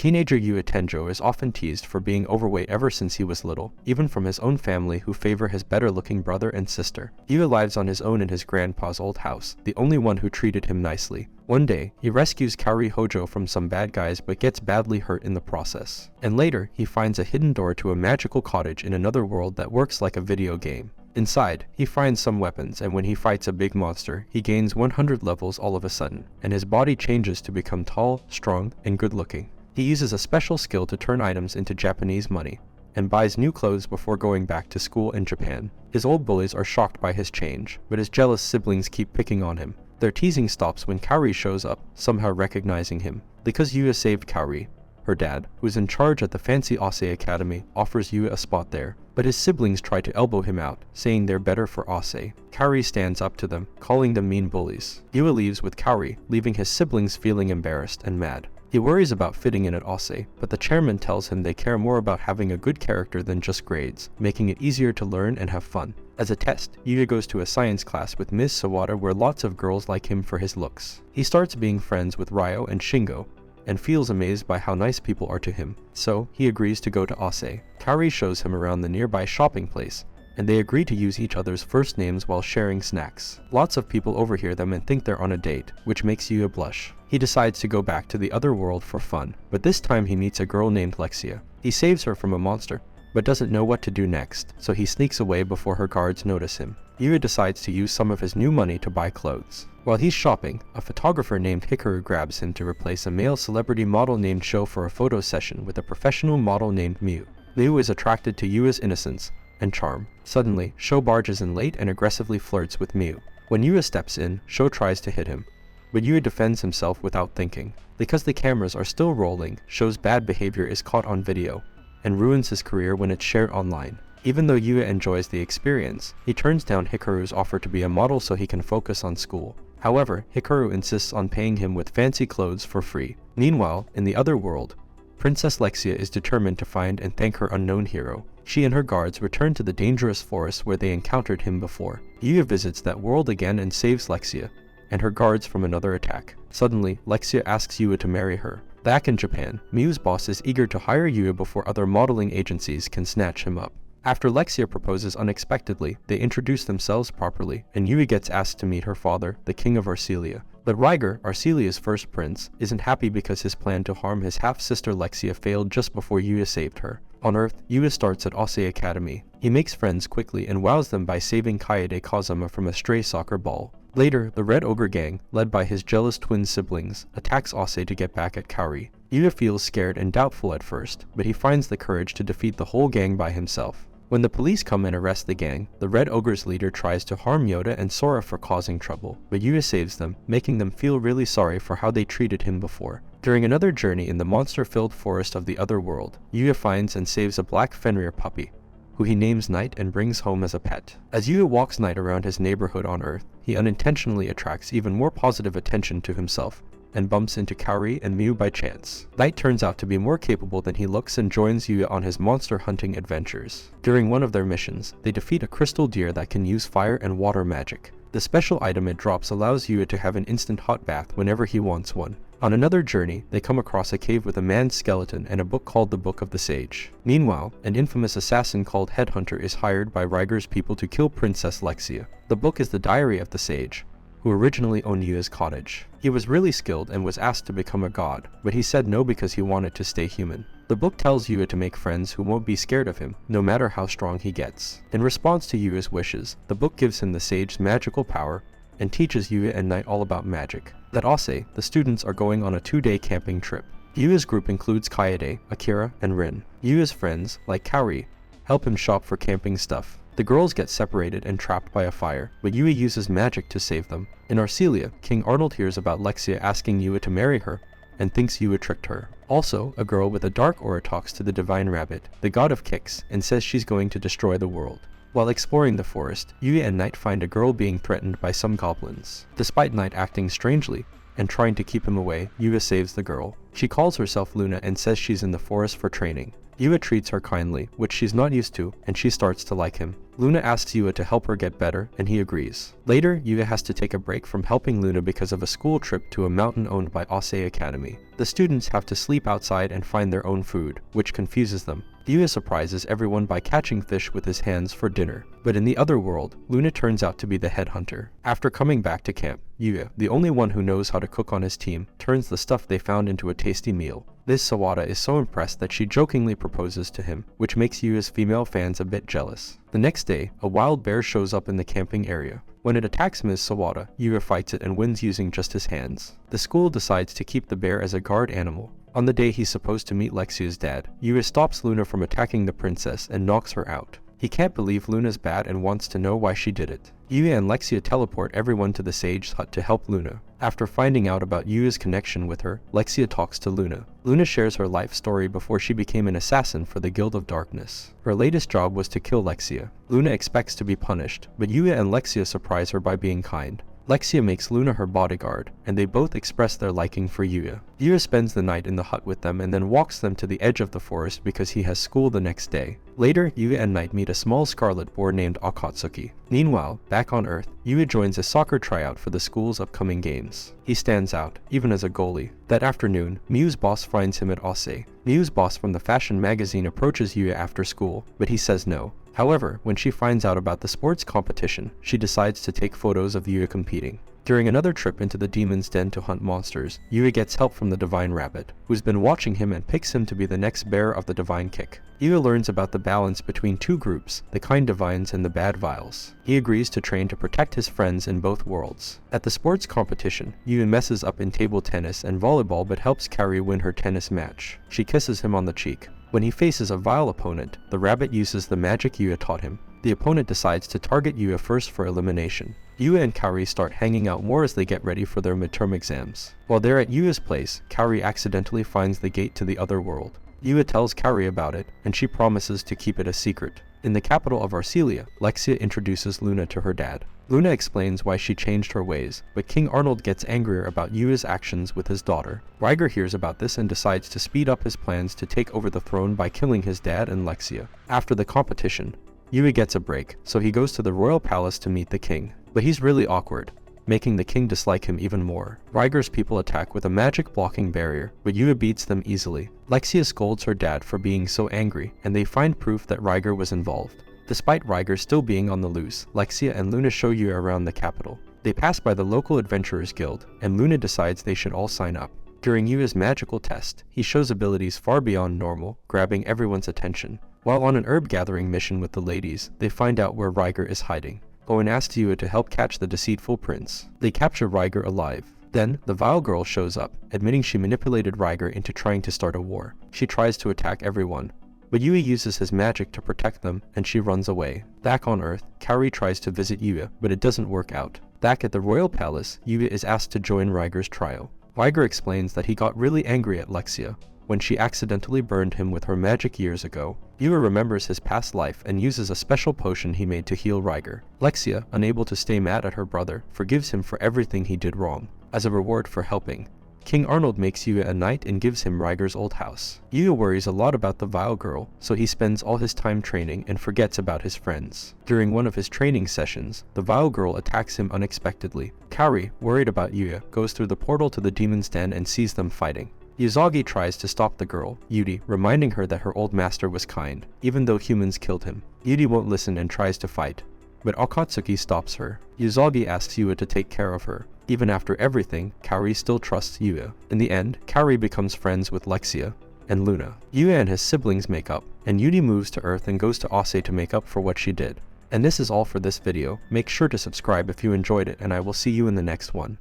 Teenager Yue Tenjo is often teased for being overweight ever since he was little, even from his own family who favor his better-looking brother and sister. Yue lives on his own in his grandpa's old house, the only one who treated him nicely. One day, he rescues Kaori Hojo from some bad guys but gets badly hurt in the process. And later, he finds a hidden door to a magical cottage in another world that works like a video game. Inside, he finds some weapons, and when he fights a big monster, he gains 100 levels all of a sudden, and his body changes to become tall, strong, and good-looking. He uses a special skill to turn items into Japanese money, and buys new clothes before going back to school in Japan. His old bullies are shocked by his change, but his jealous siblings keep picking on him. Their teasing stops when Kaori shows up, somehow recognizing him. Because Yue saved Kaori, her dad, who is in charge at the fancy Ase Academy, offers Yue a spot there, but his siblings try to elbow him out, saying they're better for Ase. Kaori stands up to them, calling them mean bullies. Yue leaves with Kaori, leaving his siblings feeling embarrassed and mad. He worries about fitting in at Ase, but the chairman tells him they care more about having a good character than just grades, making it easier to learn and have fun. As a test, Yue goes to a science class with Ms. Sawada where lots of girls like him for his looks. He starts being friends with Ryo and Shingo, and feels amazed by how nice people are to him, so he agrees to go to Ase. Kaori shows him around the nearby shopping place, and they agree to use each other's first names while sharing snacks. Lots of people overhear them and think they're on a date, which makes Yue blush. He decides to go back to the other world for fun, but this time he meets a girl named Lexia. He saves her from a monster, but doesn't know what to do next, so he sneaks away before her guards notice him. Yue decides to use some of his new money to buy clothes. While he's shopping, a photographer named Hikaru grabs him to replace a male celebrity model named Sho for a photo session with a professional model named Miu. Miu is attracted to Yue's innocence and charm. Suddenly, Sho barges in late and aggressively flirts with Miu. When Yue steps in, Sho tries to hit him, but Yue defends himself without thinking. Because the cameras are still rolling, Sho's bad behavior is caught on video, and ruins his career when it's shared online. Even though Yue enjoys the experience, he turns down Hikaru's offer to be a model so he can focus on school. However, Hikaru insists on paying him with fancy clothes for free. Meanwhile, in the other world, Princess Lexia is determined to find and thank her unknown hero. She and her guards return to the dangerous forest where they encountered him before. Yue visits that world again and saves Lexia and her guards from another attack. Suddenly, Lexia asks Yue to marry her. Back in Japan, Miu's boss is eager to hire Yue before other modeling agencies can snatch him up. After Lexia proposes unexpectedly, they introduce themselves properly, and Yue gets asked to meet her father, the king of Arcelia. But Ryger, Arcelia's first prince, isn't happy because his plan to harm his half-sister Lexia failed just before Yue saved her. On Earth, Yue starts at Ase Academy. He makes friends quickly and wows them by saving Kaede Kazama from a stray soccer ball. Later, the Red Ogre Gang, led by his jealous twin siblings, attacks Ase to get back at Kaori. Yue feels scared and doubtful at first, but he finds the courage to defeat the whole gang by himself. When the police come and arrest the gang, the Red Ogre's leader tries to harm Yoda and Sora for causing trouble, but Yue saves them, making them feel really sorry for how they treated him before. During another journey in the monster-filled forest of the other world, Yue finds and saves a black Fenrir puppy, who he names Knight and brings home as a pet. As Yue walks Knight around his neighborhood on Earth, he unintentionally attracts even more positive attention to himself, and bumps into Kaori and Miu by chance. Knight turns out to be more capable than he looks and joins Yue on his monster hunting adventures. During one of their missions, they defeat a crystal deer that can use fire and water magic. The special item it drops allows Yue to have an instant hot bath whenever he wants one. On another journey, they come across a cave with a man's skeleton and a book called the Book of the Sage. Meanwhile, an infamous assassin called Headhunter is hired by Ryger's people to kill Princess Lexia. The book is the diary of the sage, who originally owned Yue's cottage. He was really skilled and was asked to become a god, but he said no because he wanted to stay human. The book tells Yue to make friends who won't be scared of him, no matter how strong he gets. In response to Yue's wishes, the book gives him the sage's magical power and teaches Yue and Knight all about magic. At Ase, the students are going on a 2-day camping trip. Yue's group includes Kaede, Akira, and Rin. Yue's friends, like Kaori, help him shop for camping stuff. The girls get separated and trapped by a fire, but Yue uses magic to save them. In Arcelia, King Arnold hears about Lexia asking Yue to marry her, and thinks Yue tricked her. Also, a girl with a dark aura talks to the Divine Rabbit, the god of kicks, and says she's going to destroy the world. While exploring the forest, Yue and Knight find a girl being threatened by some goblins. Despite Knight acting strangely and trying to keep him away, Yue saves the girl. She calls herself Luna and says she's in the forest for training. Yue treats her kindly, which she's not used to, and she starts to like him. Luna asks Yue to help her get better, and he agrees. Later, Yue has to take a break from helping Luna because of a school trip to a mountain owned by Ase Academy. The students have to sleep outside and find their own food, which confuses them. Yue surprises everyone by catching fish with his hands for dinner. But in the other world, Luna turns out to be the headhunter. After coming back to camp, Yue, the only one who knows how to cook on his team, turns the stuff they found into a tasty meal. This Sawada is so impressed that she jokingly proposes to him, which makes Yue's female fans a bit jealous. The next day, a wild bear shows up in the camping area. When it attacks Ms. Sawada, Yue fights it and wins using just his hands. The school decides to keep the bear as a guard animal. On the day he's supposed to meet Lexia's dad, Yue stops Luna from attacking the princess and knocks her out. He can't believe Luna's bad and wants to know why she did it. Yue and Lexia teleport everyone to the sage's hut to help Luna. After finding out about Yue's connection with her, Lexia talks to Luna. Luna shares her life story before she became an assassin for the Guild of Darkness. Her latest job was to kill Lexia. Luna expects to be punished, but Yue and Lexia surprise her by being kind. Lexia makes Luna her bodyguard, and they both express their liking for Yue. Yue spends the night in the hut with them and then walks them to the edge of the forest because he has school the next day. Later, Yue and Knight meet a small scarlet boar named Akatsuki. Meanwhile, back on Earth, Yue joins a soccer tryout for the school's upcoming games. He stands out, even as a goalie. That afternoon, Miu's boss finds him at Ase. Miu's boss from the fashion magazine approaches Yue after school, but he says no. However, when she finds out about the sports competition, she decides to take photos of Yue competing. During another trip into the demon's den to hunt monsters, Yue gets help from the Divine Rabbit, who's been watching him and picks him to be the next bearer of the Divine Kick. Yue learns about the balance between two groups, the kind Divines and the bad Viles. He agrees to train to protect his friends in both worlds. At the sports competition, Yue messes up in table tennis and volleyball but helps Carrie win her tennis match. She kisses him on the cheek. When he faces a vile opponent, the rabbit uses the magic Yue taught him. The opponent decides to target Yue first for elimination. Yue and Kaori start hanging out more as they get ready for their midterm exams. While they're at Yue's place, Kaori accidentally finds the gate to the other world. Yue tells Kaori about it, and she promises to keep it a secret. In the capital of Arcelia, Lexia introduces Luna to her dad. Luna explains why she changed her ways, but King Arnold gets angrier about Yue's actions with his daughter. Ryger hears about this and decides to speed up his plans to take over the throne by killing his dad and Lexia. After the competition, Yue gets a break, so he goes to the royal palace to meet the king. But he's really awkward, making the king dislike him even more. Ryger's people attack with a magic blocking barrier, but Yue beats them easily. Lexia scolds her dad for being so angry, and they find proof that Ryger was involved. Despite Ryger still being on the loose, Lexia and Luna show Yue around the capital. They pass by the local adventurers guild, and Luna decides they should all sign up. During Yue's magical test, he shows abilities far beyond normal, grabbing everyone's attention. While on an herb gathering mission with the ladies, they find out where Ryger is hiding. Owen asks Yue to help catch the deceitful prince. They capture Ryger alive. Then, the Vile Girl shows up, admitting she manipulated Ryger into trying to start a war. She tries to attack everyone, but Yue uses his magic to protect them, and she runs away. Back on Earth, Kaori tries to visit Yue, but it doesn't work out. Back at the royal palace, Yue is asked to join Ryger's trial. Ryger explains that he got really angry at Lexia when she accidentally burned him with her magic years ago. Yue remembers his past life and uses a special potion he made to heal Ryger. Lexia, unable to stay mad at her brother, forgives him for everything he did wrong. As a reward for helping, King Arnold makes Yue a knight and gives him Ryger's old house. Yue worries a lot about the Vile Girl, so he spends all his time training and forgets about his friends. During one of his training sessions, the Vile Girl attacks him unexpectedly. Kaori, worried about Yue, goes through the portal to the demon's den and sees them fighting. Yuzagi tries to stop the girl, Yuri, reminding her that her old master was kind, even though humans killed him. Yuri won't listen and tries to fight, but Akatsuki stops her. Yuzagi asks Yue to take care of her. Even after everything, Kaori still trusts Yue. In the end, Kaori becomes friends with Lexia and Luna. Yue and his siblings make up, and Yuri moves to Earth and goes to Ase to make up for what she did. And this is all for this video. Make sure to subscribe if you enjoyed it, and I will see you in the next one.